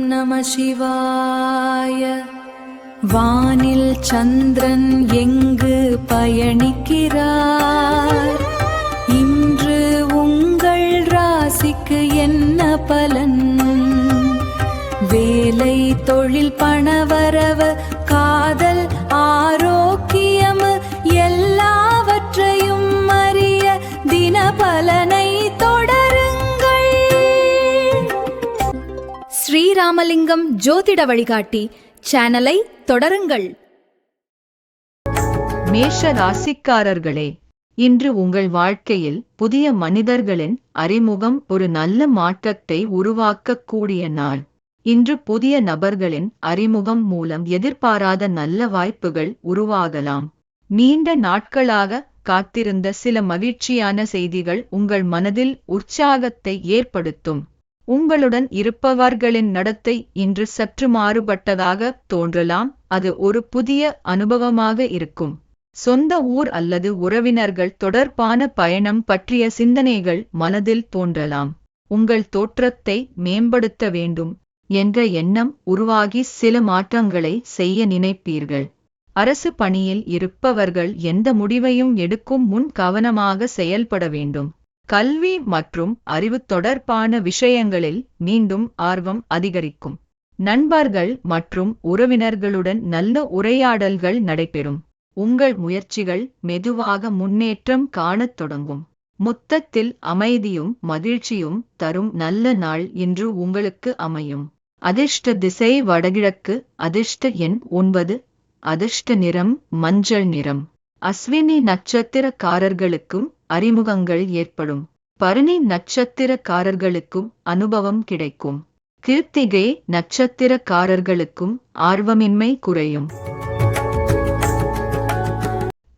நம சிவாய. வானில் சந்திரன் எங்கு பயணிக்கிறார்? இன்று உங்கள் ராசிக்கு என்ன பலன்? வேலை, தொழில், பணவரவு, காதல், ஆரோக்கியம் எல்லாவற்றையும் அறிய தினபலனை தொடருங்கள். ஸ்ரீராமலிங்கம் ஜோதிட வழிகாட்டி சேனலை தொடருங்கள். மேஷ ராசிக்காரர்களே, இன்று உங்கள் வாழ்க்கையில் புதிய மனிதர்களின் அறிமுகம் ஒரு நல்ல மாற்றத்தை உருவாக்கக்கூடிய நாள். இன்று புதிய நபர்களின் அறிமுகம் மூலம் எதிர்பாராத நல்ல வாய்ப்புகள் உருவாகலாம். நீண்ட நாட்களாக காத்திருந்த சில மகிழ்ச்சியான செய்திகள் உங்கள் மனதில் உற்சாகத்தை ஏற்படுத்தும். உங்களுடன் இருப்பவர்களின் நடத்தை இன்று சற்று மாறுபட்டதாக தோன்றலாம். அது ஒரு புதிய அனுபவமாக இருக்கும். சொந்த ஊர் அல்லது உறவினர்கள் தொடர்பான பயணம் பற்றிய சிந்தனைகள் மனதில் தோன்றலாம். உங்கள் தோற்றத்தை மேம்படுத்த வேண்டும் என்ற எண்ணம் உருவாகி சில மாற்றங்களை செய்ய நினைப்பீர்கள். அரசு பணியில் இருப்பவர்கள் எந்த முடிவையும் எடுக்கும் முன் கவனமாக செயல்பட வேண்டும். கல்வி மற்றும் அறிவு தொடர்பான விஷயங்களில் மீண்டும் ஆர்வம் அதிகரிக்கும். நண்பர்கள் மற்றும் உறவினர்களுடன் நல்ல உரையாடல்கள் நடைபெறும். உங்கள் முயற்சிகள் மெதுவாக முன்னேற்றம் காணத் தொடங்கும். மொத்தத்தில் அமைதியும் மகிழ்ச்சியும் தரும் நல்ல நாள் இன்று உங்களுக்கு அமையும். அதிர்ஷ்ட திசை வடகிழக்கு. அதிர்ஷ்ட எண் 9. அதிர்ஷ்ட நிறம் மஞ்சள் நிறம். அஸ்வினி நட்சத்திரக்காரர்களுக்கும் அறிமுகங்கள் ஏற்படும். பரணி நட்சத்திரக்காரர்களுக்கும் அனுபவம் கிடைக்கும். கிருத்திகை நட்சத்திரக்காரர்களுக்கும் ஆர்வமின்மை குறையும்.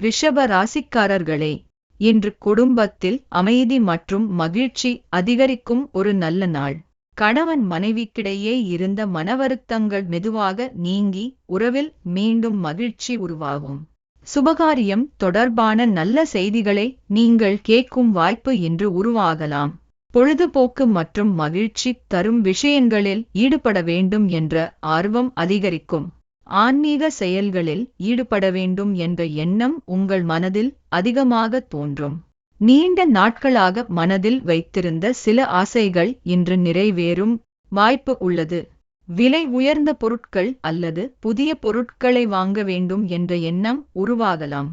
ரிஷப ராசிக்காரர்களே, இன்று குடும்பத்தில் அமைதி மற்றும் மகிழ்ச்சி அதிகரிக்கும் ஒரு நல்ல நாள். கணவன் மனைவிக்கிடையே இருந்த மனவருத்தங்கள் மெதுவாக நீங்கி உறவில் மீண்டும் மகிழ்ச்சி உருவாகும். சுபகாரியம் தொடர்பான நல்ல செய்திகளை நீங்கள் கேட்கும் வாய்ப்பு இன்று உருவாகலாம். பொழுதுபோக்கு மற்றும் மகிழ்ச்சி தரும் விஷயங்களில் ஈடுபட வேண்டும் என்ற ஆர்வம் அதிகரிக்கும். ஆன்மீக செயல்களில் ஈடுபட வேண்டும் என்ற எண்ணம் உங்கள் மனதில் அதிகமாக தோன்றும். நீண்ட நாட்களாக மனதில் வைத்திருந்த சில ஆசைகள் இன்று நிறைவேறும் வாய்ப்பு உள்ளது. விலை உயர்ந்த பொருட்கள் அல்லது புதிய பொருட்களை வாங்க வேண்டும் என்ற எண்ணம் உருவாகலாம்.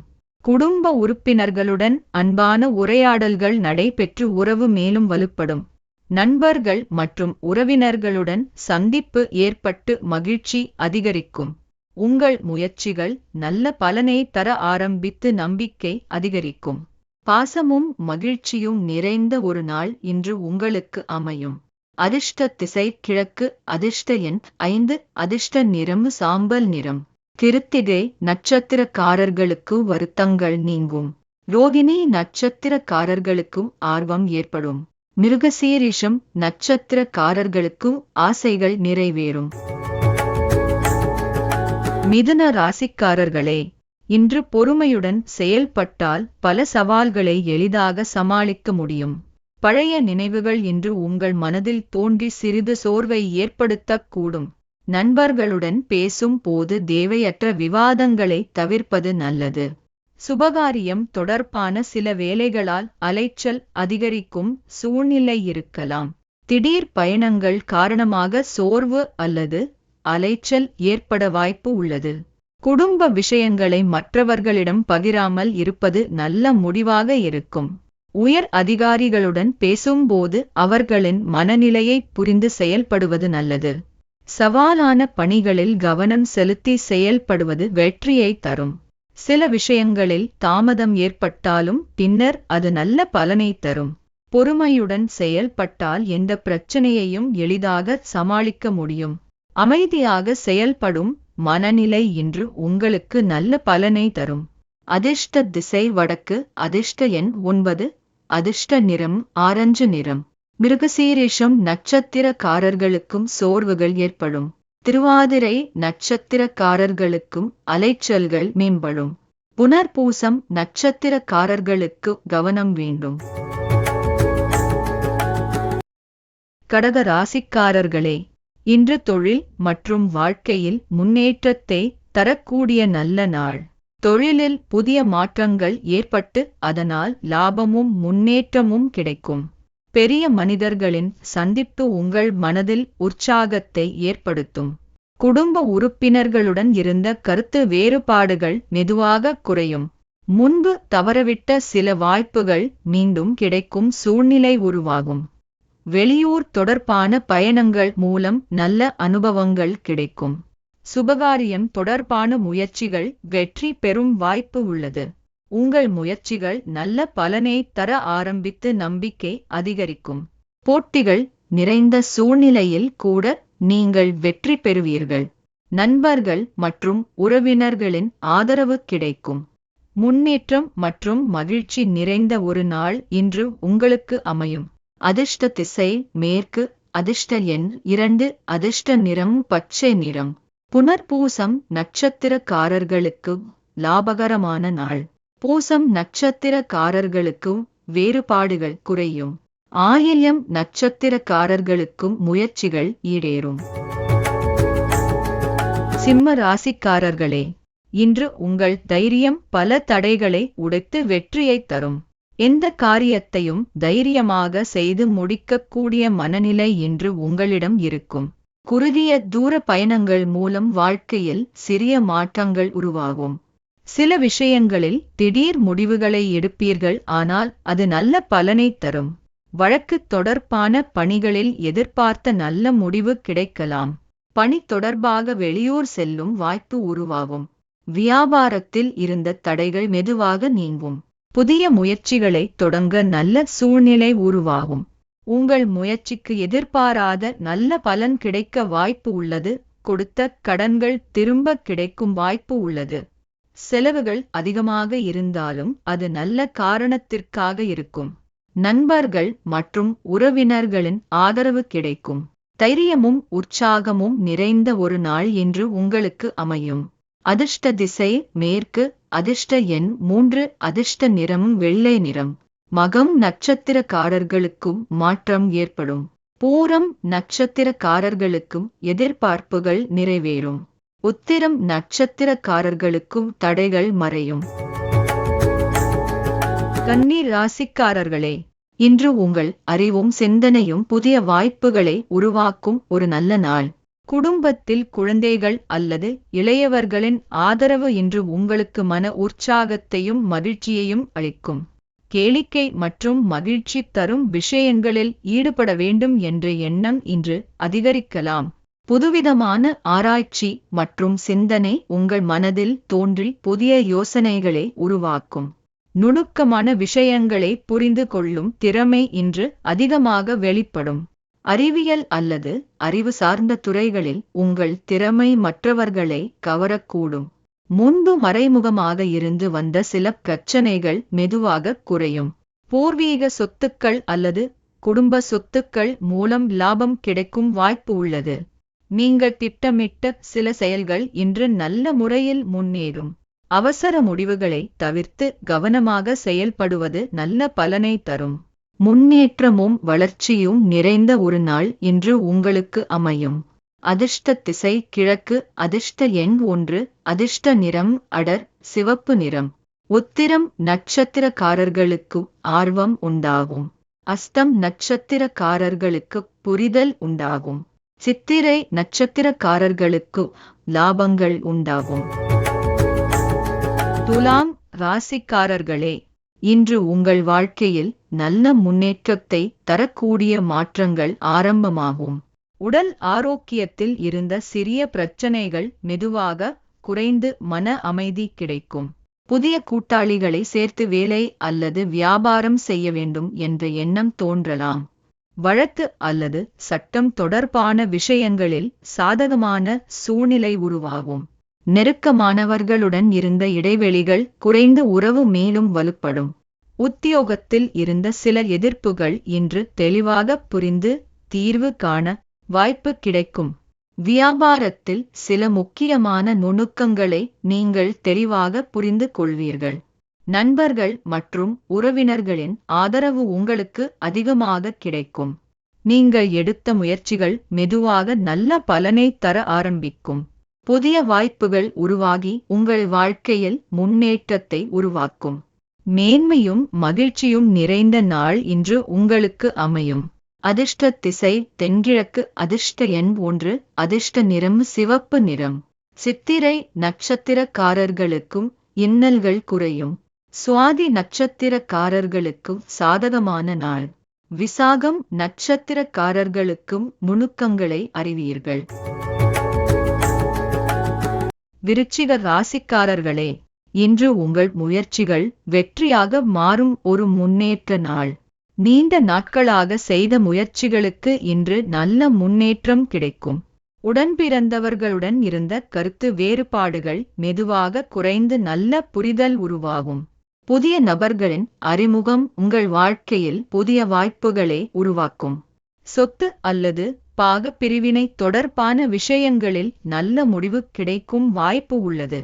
குடும்ப உறுப்பினர்களுடன் அன்பான உரையாடல்கள் நடைபெற்று உறவு மேலும் வலுப்படும். நண்பர்கள் மற்றும் உறவினர்களுடன் சந்திப்பு ஏற்பட்டு மகிழ்ச்சி அதிகரிக்கும். உங்கள் முயற்சிகள் நல்ல பலனை தர ஆரம்பித்து நம்பிக்கை அதிகரிக்கும். பாசமும் மகிழ்ச்சியும் நிறைந்த ஒரு நாள் இன்று உங்களுக்கு அமையும். அதிர்ஷ்ட திசை கிழக்கு. அதிர்ஷ்ட எண் 5. அதிர்ஷ்ட நிறம் சாம்பல் நிறம். கிருத்திகை நட்சத்திரக்காரர்களுக்கு வருத்தங்கள் நீங்கும். ரோகிணி நட்சத்திரக்காரர்களுக்கும் ஆர்வம் ஏற்படும். மிருகசீரிஷம் நட்சத்திரக்காரர்களுக்கும் ஆசைகள் நிறைவேறும். மிதுன ராசிக்காரர்களே, இன்று பொறுமையுடன் செயல்பட்டால் பல சவால்களை எளிதாக சமாளிக்க முடியும். பழைய நினைவுகள் இன்று உங்கள் மனதில் தோன்றி சிறிது சோர்வை ஏற்படுத்தக்கூடும். நண்பர்களுடன் பேசும் போது தேவையற்ற விவாதங்களை தவிர்ப்பது நல்லது. சுபகாரியம் தொடர்பான சில வேலைகளால் அலைச்சல் அதிகரிக்கும் சூழ்நிலை இருக்கலாம். திடீர் பயணங்கள் காரணமாக சோர்வு அல்லது அலைச்சல் ஏற்பட வாய்ப்பு உள்ளது. குடும்ப விஷயங்களை மற்றவர்களிடம் பகிராமல் இருப்பது நல்ல முடிவாக இருக்கும். உயர் அதிகாரிகளுடன் பேசும்போது அவர்களின் மனநிலையை புரிந்து செயல்படுவது நல்லது. சவாலான பணிகளில் கவனம் செலுத்தி செயல்படுவது வெற்றியை தரும். சில விஷயங்களில் தாமதம் ஏற்பட்டாலும் பின்னர் அது நல்ல பலனை தரும். பொறுமையுடன் செயல்பட்டால் எந்த பிரச்சனையையும் எளிதாக சமாளிக்க முடியும். அமைதியாக செயல்படும் மனநிலை இன்று உங்களுக்கு நல்ல பலனை தரும். அதிர்ஷ்ட திசை வடக்கு. அதிர்ஷ்ட எண் 9. அதிர்ஷ்ட நிறம் ஆரஞ்சு நிறம். மிருகசீரிஷம் நட்சத்திரக்காரர்களுக்கும் சோர்வுகள் ஏற்படும். திருவாதிரை நட்சத்திரக்காரர்களுக்கும் அலைச்சல்கள் மேம்படும். புனர்பூசம் நட்சத்திரக்காரர்களுக்கு கவனம் வேண்டும். கடக ராசிக்காரர்களே, இன்று தொழில் மற்றும் வாழ்க்கையில் முன்னேற்றத்தை தரக்கூடிய நல்ல நாள். தொழிலில் புதிய மாற்றங்கள் ஏற்பட்டு அதனால் லாபமும் முன்னேற்றமும் கிடைக்கும். பெரிய மனிதர்களின் சந்திப்பு உங்கள் மனதில் உற்சாகத்தை ஏற்படுத்தும். குடும்ப உறுப்பினர்களுடன் இருந்த கருத்து வேறுபாடுகள் மெதுவாக குறையும். முன்பு தவறவிட்ட சில வாய்ப்புகள் மீண்டும் கிடைக்கும் சூழ்நிலை உருவாகும். வெளியூர் தொடர்பான பயணங்கள் மூலம் நல்ல அனுபவங்கள் கிடைக்கும். சுபகாரியம் தொடர்பான முயற்சிகள் வெற்றி பெறும் வாய்ப்பு உள்ளது. உங்கள் முயற்சிகள் நல்ல பலனை தர ஆரம்பித்து நம்பிக்கை அதிகரிக்கும். போட்டிகள் நிறைந்த சூழ்நிலையில் கூட நீங்கள் வெற்றி பெறுவீர்கள். நண்பர்கள் மற்றும் உறவினர்களின் ஆதரவு கிடைக்கும். முன்னேற்றம் மற்றும் மகிழ்ச்சி நிறைந்த ஒரு நாள் இன்று உங்களுக்கு அமையும். அதிர்ஷ்ட திசை மேற்கு. அதிர்ஷ்ட எண் 2. அதிர்ஷ்ட நிறம் பச்சை நிறம். புனர்பூசம் நட்சத்திரக்காரர்களுக்கு லாபகரமான நாள். பூசம் நட்சத்திரக்காரர்களுக்கும் வேறுபாடுகள் குறையும். ஆயில்யம் நட்சத்திரக்காரர்களுக்கும் முயற்சிகள் ஈடேறும். சிம்ம ராசிக்காரர்களே, இன்று உங்கள் தைரியம் பல தடைகளை உடைத்து வெற்றியை தரும். எந்த காரியத்தையும் தைரியமாக செய்து முடிக்கக்கூடிய மனநிலை இன்று உங்களிடம் இருக்கும். குறுகிய தூர பயணங்கள் மூலம் வாழ்க்கையில் சிறிய மாற்றங்கள் உருவாகும். சில விஷயங்களில் திடீர் முடிவுகளை எடுப்பீர்கள், ஆனால் அது நல்ல பலனை தரும். வழக்கு தொடர்பான பணிகளில் எதிர்பார்த்த நல்ல முடிவு கிடைக்கலாம். பணி தொடர்பாக வெளியூர் செல்லும் வாய்ப்பு உருவாகும். வியாபாரத்தில் இருந்த தடைகள் மெதுவாக நீங்கும். புதிய முயற்சிகளை தொடங்க நல்ல சூழ்நிலை உருவாகும். உங்கள் முயற்சிக்கு எதிர்பாராத நல்ல பலன் கிடைக்க வாய்ப்பு உள்ளது. கொடுத்த கடன்கள் திரும்ப கிடைக்கும் வாய்ப்பு உள்ளது. செலவுகள் அதிகமாக இருந்தாலும் அது நல்ல காரணத்திற்காக இருக்கும். நண்பர்கள் மற்றும் உறவினர்களின் ஆதரவு கிடைக்கும். தைரியமும் உற்சாகமும் நிறைந்த ஒரு நாள் இன்று உங்களுக்கு அமையும். அதிர்ஷ்ட திசை மேற்கு. அதிர்ஷ்ட எண் 3. அதிர்ஷ்ட நிறம் வெள்ளை நிறம். மகம் நட்சத்திரக்காரர்களுக்கும் மாற்றம் ஏற்படும். பூரம் நட்சத்திரக்காரர்களுக்கும் எதிர்பார்ப்புகள் நிறைவேறும். உத்திரம் நட்சத்திரக்காரர்களுக்கும் தடைகள் மறையும். கன்னி ராசிக்காரர்களே, இன்று உங்கள் அறிவும் சிந்தனையும் புதிய வாய்ப்புகளை உருவாக்கும் ஒரு நல்ல நாள். குடும்பத்தில் குழந்தைகள் அல்லது இளையவர்களின் ஆதரவு இன்று உங்களுக்கு மன உற்சாகத்தையும் மகிழ்ச்சியையும் அளிக்கும். கேளிக்கை மற்றும் மகிழ்ச்சி தரும் விஷயங்களில் ஈடுபட வேண்டும் என்ற எண்ணம் இன்று அதிகரிக்கலாம். புதுவிதமான ஆராய்ச்சி மற்றும் சிந்தனை உங்கள் மனதில் தோன்றி புதிய யோசனைகளை உருவாக்கும். நுணுக்கமான விஷயங்களை புரிந்து கொள்ளும் திறமை இன்று அதிகமாக வெளிப்படும். அறிவியல் அல்லது அறிவு சார்ந்த துறைகளில் உங்கள் திறமை மற்றவர்களை கவரக்கூடும். முன்பு மறைமுகமாக இருந்து வந்த சில பிரச்சனைகள் மெதுவாக குறையும். பூர்வீக சொத்துக்கள் அல்லது குடும்ப சொத்துக்கள் மூலம் லாபம் கிடைக்கும் வாய்ப்பு உள்ளது. நீங்கள் திட்டமிட்ட சில செயல்கள் இன்று நல்ல முறையில் முன்னேறும். அவசர முடிவுகளை தவிர்த்து கவனமாக செயல்படுவது நல்ல பலனை தரும். முன்னேற்றமும் வளர்ச்சியும் நிறைந்த ஒரு நாள் இன்று உங்களுக்கு அமையும். அதிர்ஷ்ட திசை கிழக்கு. அதிர்ஷ்ட எண் 1. அதிர்ஷ்ட நிறம் அடர் சிவப்பு நிறம். உத்திரம் நட்சத்திரக்காரர்களுக்கு ஆர்வம் உண்டாகும். அஸ்தம் நட்சத்திரக்காரர்களுக்கு புரிதல் உண்டாகும். சித்திரை நட்சத்திரக்காரர்களுக்கு லாபங்கள் உண்டாகும். துலாம் ராசிக்காரர்களே, இன்று உங்கள் வாழ்க்கையில் நல்ல முன்னேற்றத்தை தரக்கூடிய மாற்றங்கள் ஆரம்பமாகும். உடல் ஆரோக்கியத்தில் இருந்த சிறிய பிரச்சனைகள் மெதுவாக குறைந்து மன அமைதி கிடைக்கும். புதிய கூட்டாளிகளை சேர்த்து வேலை அல்லது வியாபாரம் செய்ய வேண்டும் என்ற எண்ணம் தோன்றலாம். வழக்கு அல்லது சட்டம் தொடர்பான விஷயங்களில் சாதகமான சூழ்நிலை உருவாகும். நெருக்கமானவர்களுடன் இருந்த இடைவெளிகள் குறைந்து உறவு மேலும் வலுப்படும். உத்தியோகத்தில் இருந்த சில எதிர்ப்புகள் இன்று தெளிவாக புரிந்து தீர்வு காண வாய்ப்பு கிடைக்கும். வியாபாரத்தில் சில முக்கியமான நுணுக்கங்களை நீங்கள் தெளிவாக புரிந்து கொள்வீர்கள். நண்பர்கள் மற்றும் உறவினர்களின் ஆதரவு உங்களுக்கு அதிகமாக கிடைக்கும். நீங்கள் எடுத்த முயற்சிகள் மெதுவாக நல்ல பலனை தர ஆரம்பிக்கும். புதிய வாய்ப்புகள் உருவாகி உங்கள் வாழ்க்கையில் முன்னேற்றத்தை உருவாக்கும். மேன்மையும் மகிழ்ச்சியும் நிறைந்த நாள் இன்று உங்களுக்கு அமையும். அதிர்ஷ்ட திசை தென்கிழக்கு. அதிர்ஷ்ட எண் 1. அதிர்ஷ்ட நிறம் சிவப்பு நிறம். சித்திரை நட்சத்திரக்காரர்களுக்கும் இன்னல்கள் குறையும். சுவாதி நட்சத்திரக்காரர்களுக்கும் சாதகமான நாள். விசாகம் நட்சத்திரக்காரர்களுக்கும் நுணுக்கங்களை அறிவீர்கள். விருச்சிக ராசிக்காரர்களே, இன்று உங்கள் முயற்சிகள் வெற்றியாக மாறும் ஒரு முன்னேற்ற நாள். நீண்ட நாட்களாக செய்த முயற்சிகளுக்கு இன்று நல்ல முன்னேற்றம் கிடைக்கும். உடன்பிறந்தவர்களுடன் இருந்த கருத்து வேறுபாடுகள் மெதுவாக குறைந்து நல்ல புரிதல் உருவாகும். புதிய நபர்களின் அறிமுகம் உங்கள் வாழ்க்கையில் புதிய வாய்ப்புகளை உருவாக்கும். சொத்து அல்லது பாக பிரிவினை தொடர்பான விஷயங்களில் நல்ல முடிவு கிடைக்கும் வாய்ப்பு உள்ளது.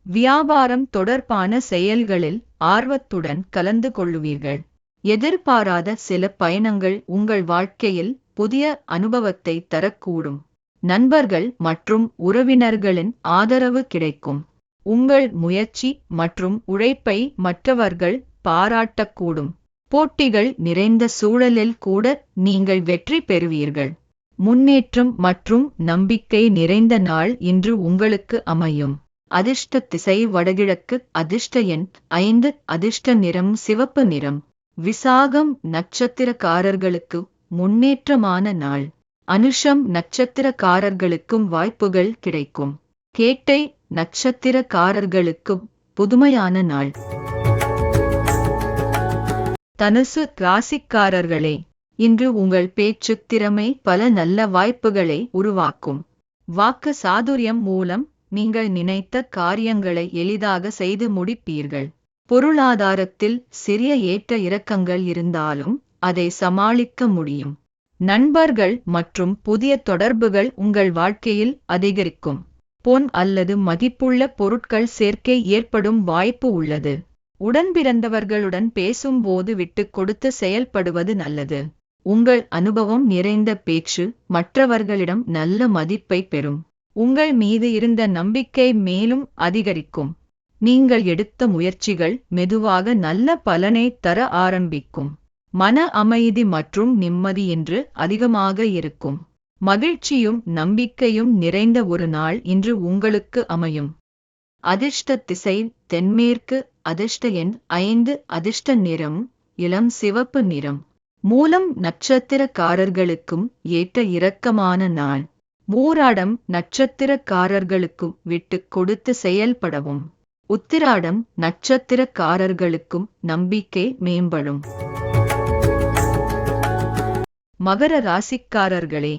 வியாபாரம் தொடர்பான செயல்களில் ஆர்வத்துடன் கலந்து கொள்ளுவீர்கள். எதிர்பாராத சில பயணங்கள் உங்கள் வாழ்க்கையில் புதிய அனுபவத்தை தரக்கூடும். நண்பர்கள் மற்றும் உறவினர்களின் ஆதரவு கிடைக்கும். உங்கள் முயற்சி மற்றும் உழைப்பை மற்றவர்கள் பாராட்டக்கூடும். போட்டிகள் நிறைந்த சூழலில் கூட நீங்கள் வெற்றி பெறுவீர்கள். முன்னேற்றம் மற்றும் நம்பிக்கை நிறைந்த நாள் இன்று உங்களுக்கு அமையும். அதிர்ஷ்ட திசை வடகிழக்கு. அதிர்ஷ்ட எண் 5. அதிர்ஷ்ட நிறம் சிவப்பு நிறம். விசாகம் நட்சத்திரக்காரர்களுக்கு முன்னேற்றமான நாள். அனுஷம் நட்சத்திரக்காரர்களுக்கும் வாய்ப்புகள் கிடைக்கும். கேட்டை நட்சத்திரக்காரர்களுக்கும் புதுமையான நாள். தனுசு ராசிக்காரர்களே, இன்று உங்கள் பேச்சு திறமை பல நல்ல வாய்ப்புகளை உருவாக்கும். வாக்கு சாதுரியம் மூலம் நீங்கள் நினைத்த காரியங்களை எளிதாக செய்து முடிப்பீர்கள். பொருளாதாரத்தில் சிறிய ஏற்ற இறக்கங்கள் இருந்தாலும் அதை சமாளிக்க முடியும். நண்பர்கள் மற்றும் புதிய தொடர்புகள் உங்கள் வாழ்க்கையில் அதிகரிக்கும். பொன் அல்லது மதிப்புள்ள பொருட்கள் சேர்க்கை ஏற்படும் வாய்ப்பு உள்ளது. உடன்பிறந்தவர்களுடன் பேசும்போது விட்டு கொடுத்து செயல்படுவது நல்லது. உங்கள் அனுபவம் நிறைந்த பேச்சு மற்றவர்களிடம் நல்ல மதிப்பை பெறும். உங்கள் மீது இருந்த நம்பிக்கை மேலும் அதிகரிக்கும். நீங்கள் எடுத்த முயற்சிகள் மெதுவாக நல்ல பலனை தர ஆரம்பிக்கும். மன அமைதி மற்றும் நிம்மதி இன்று அதிகமாக இருக்கும். மகிழ்ச்சியும் நம்பிக்கையும் நிறைந்த ஒரு நாள் இன்று உங்களுக்கு அமையும். அதிர்ஷ்ட திசை தென்மேற்கு. அதிர்ஷ்ட எண் 5. அதிர்ஷ்ட நிறம் இளம் சிவப்பு நிறம். மூலம் நட்சத்திரக்காரர்களுக்கும் ஏற்ற இரக்கமான நாள். மூராடம் நட்சத்திரக்காரர்களுக்கும் விட்டு கொடுத்து செயல்படவும். உத்திராடம் நட்சத்திரக்காரர்களுக்கும் நம்பிக்கை மேம்படும். மகர ராசிக்காரர்களே,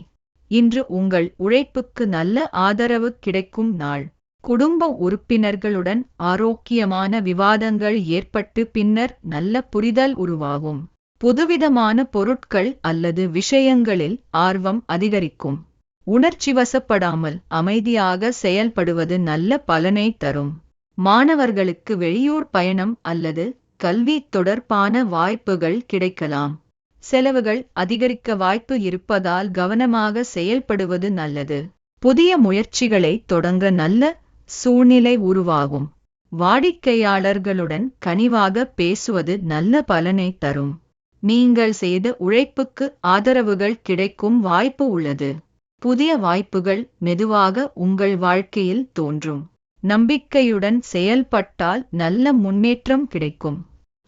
இன்று உங்கள் உழைப்புக்கு நல்ல ஆதரவு கிடைக்கும் நாள். குடும்ப உறுப்பினர்களுடன் ஆரோக்கியமான விவாதங்கள் ஏற்பட்டு பின்னர் நல்ல புரிதல் உருவாகும். புதுவிதமான பொருட்கள் அல்லது விஷயங்களில் ஆர்வம் அதிகரிக்கும். உணர்ச்சிவசப்படாமல் அமைதியாக செயல்படுவது நல்ல பலனை தரும். மாணவர்களுக்கு வெளியூர் பயணம் அல்லது கல்வி தொடர்பான வாய்ப்புகள் கிடைக்கலாம். செலவுகள் அதிகரிக்க வாய்ப்பு இருப்பதால் கவனமாக செயல்படுவது நல்லது. புதிய முயற்சிகளை தொடங்க நல்ல சூழ்நிலை உருவாகும். வாடிக்கையாளர்களுடன் கனிவாக பேசுவது நல்ல பலனை தரும். நீங்கள் செய்த உழைப்புக்கு ஆதரவுகள் கிடைக்கும் வாய்ப்பு உள்ளது. புதிய வாய்ப்புகள் மெதுவாக உங்கள் வாழ்க்கையில் தோன்றும். நம்பிக்கையுடன் செயல்பட்டால் நல்ல முன்னேற்றம் கிடைக்கும்.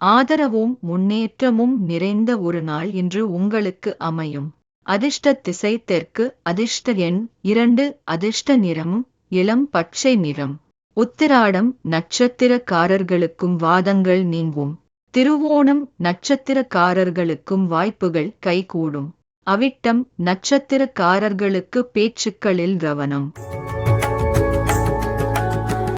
ஆதரவும் முன்னேற்றமும் நிறைந்த ஒரு நாள் இன்று உங்களுக்கு அமையும். அதிர்ஷ்ட திசை தெற்கு. அதிர்ஷ்ட எண் 2. அதிர்ஷ்ட நிறம் இளம் பச்சை நிறம். உத்திராடம் நட்சத்திரக்காரர்களுக்கும் வாதங்கள் நீங்கும். திருவோணம் நட்சத்திரக்காரர்களுக்கும் வாய்ப்புகள் கைகூடும். அவிட்டம் நட்சத்திரக்காரர்களுக்கு பேச்சுக்களில் கவனம்.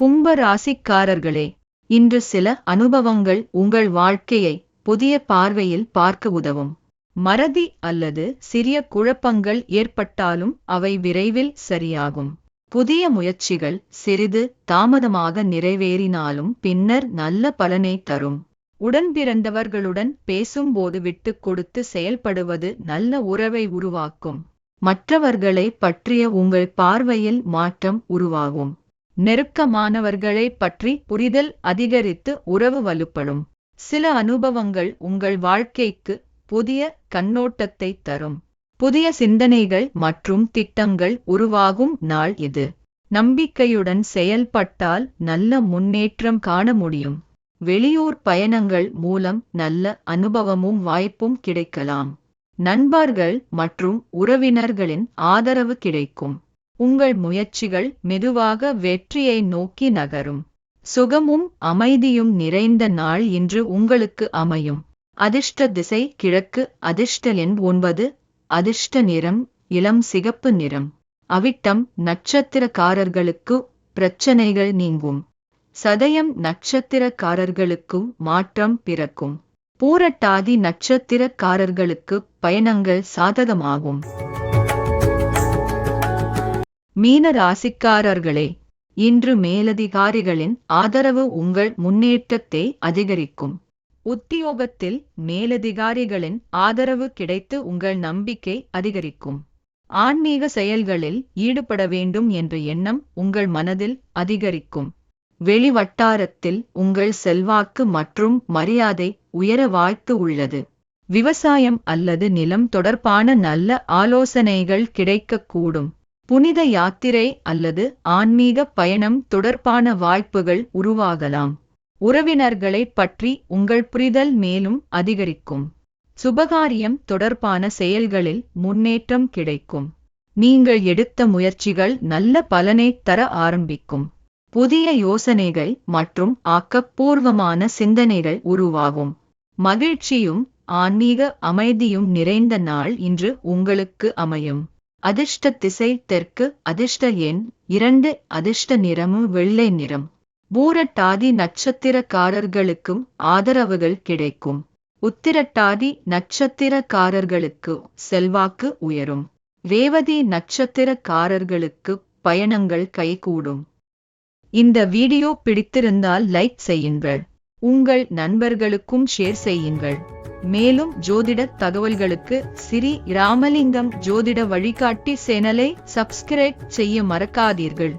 கும்ப ராசிக்காரர்களே, இன்று சில அனுபவங்கள் உங்கள் வாழ்க்கையை புதிய பார்வையில் பார்க்க உதவும். மறதி அல்லது சிறிய குழப்பங்கள் ஏற்பட்டாலும் அவை விரைவில் சரியாகும். புதிய முயற்சிகள் சிறிது தாமதமாக நிறைவேறினாலும் பின்னர் நல்ல பலனை தரும். உடன்பிறந்தவர்களுடன் பேசும்போது விட்டுக் கொடுத்து செயல்படுவது நல்ல உறவை உருவாக்கும். மற்றவர்களை பற்றிய உங்கள் பார்வையில் மாற்றம் உருவாகும். நெருக்கமானவர்களை பற்றி புரிதல் அதிகரித்து உறவு வலுப்படும். சில அனுபவங்கள் உங்கள் வாழ்க்கைக்கு புதிய கண்ணோட்டத்தை தரும். புதிய சிந்தனைகள் மற்றும் திட்டங்கள் உருவாகும் நாள் இது. நம்பிக்கையுடன் செயல்பட்டால் நல்ல முன்னேற்றம் காண முடியும். வெளியூர் பயணங்கள் மூலம் நல்ல அனுபவமும் வாய்ப்பும் கிடைக்கலாம். நண்பர்கள் மற்றும் உறவினர்களின் ஆதரவு கிடைக்கும். உங்கள் முயற்சிகள் மெதுவாக வெற்றியை நோக்கி நகரும். சுகமும் அமைதியும் நிறைந்த நாள் இன்று உங்களுக்கு அமையும். அதிர்ஷ்ட திசை கிழக்கு. அதிர்ஷ்ட எண் 9. அதிர்ஷ்ட நிறம் இளம் சிகப்பு நிறம். அவிட்டம் நட்சத்திரக்காரர்களுக்கு பிரச்சனைகள் நீங்கும். சதயம் நட்சத்திரக்காரர்களுக்கு மாற்றம் பிறக்கும். பூரட்டாதி நட்சத்திரக்காரர்களுக்கு பயணங்கள் சாதகமாகும். மீன ராசிக்காரர்களே, இன்று மேலதிகாரிகளின் ஆதரவு உங்கள் முன்னேற்றத்தை அதிகரிக்கும். உத்தியோகத்தில் மேலதிகாரிகளின் ஆதரவு கிடைத்து உங்கள் நம்பிக்கை அதிகரிக்கும். ஆன்மீக செயல்களில் ஈடுபட வேண்டும் என்ற எண்ணம் உங்கள் மனதில் அதிகரிக்கும். வெளிவட்டாரத்தில் உங்கள் செல்வாக்கு மற்றும் மரியாதை உயர வாய்ப்பு உள்ளது. விவசாயம் அல்லது நிலம் தொடர்பான நல்ல ஆலோசனைகள் கிடைக்கக்கூடும். புனித யாத்திரை அல்லது ஆன்மீக பயணம் தொடர்பான வாய்ப்புகள் உருவாகலாம். உறவினர்களை பற்றி உங்கள் புரிதல் மேலும் அதிகரிக்கும். சுபகாரியம் தொடர்பான செயல்களில் முன்னேற்றம் கிடைக்கும். நீங்கள் எடுத்த முயற்சிகள் நல்ல பலனை தர ஆரம்பிக்கும். புதிய யோசனைகள் மற்றும் ஆக்கப்பூர்வமான சிந்தனைகள் உருவாகும். மகிழ்ச்சியும் ஆன்மீக அமைதியும் நிறைந்த நாள் இன்று உங்களுக்கு அமையும். அதிர்ஷ்ட திசை தெற்கு. அதிர்ஷ்ட எண் 2. அதிர்ஷ்ட நிறம் வெள்ளை நிறம். பூரட்டாதி நட்சத்திரக்காரர்களுக்கும் ஆதரவுகள் கிடைக்கும். உத்திரட்டாதி நட்சத்திரக்காரர்களுக்கு செல்வாக்கு உயரும். ரேவதி நட்சத்திரக்காரர்களுக்கு பயணங்கள் கைகூடும். இந்த வீடியோ பிடித்திருந்தால் லைக் செய்யுங்கள். உங்கள் நண்பர்களுக்கும் ஷேர் செய்யுங்கள். மேலும் ஜோதிட தகவல்களுக்கு ஸ்ரீ ராமலிங்கம் ஜோதிட வழிகாட்டி சேனலை சப்ஸ்கிரைப் செய்ய மறக்காதீர்கள்.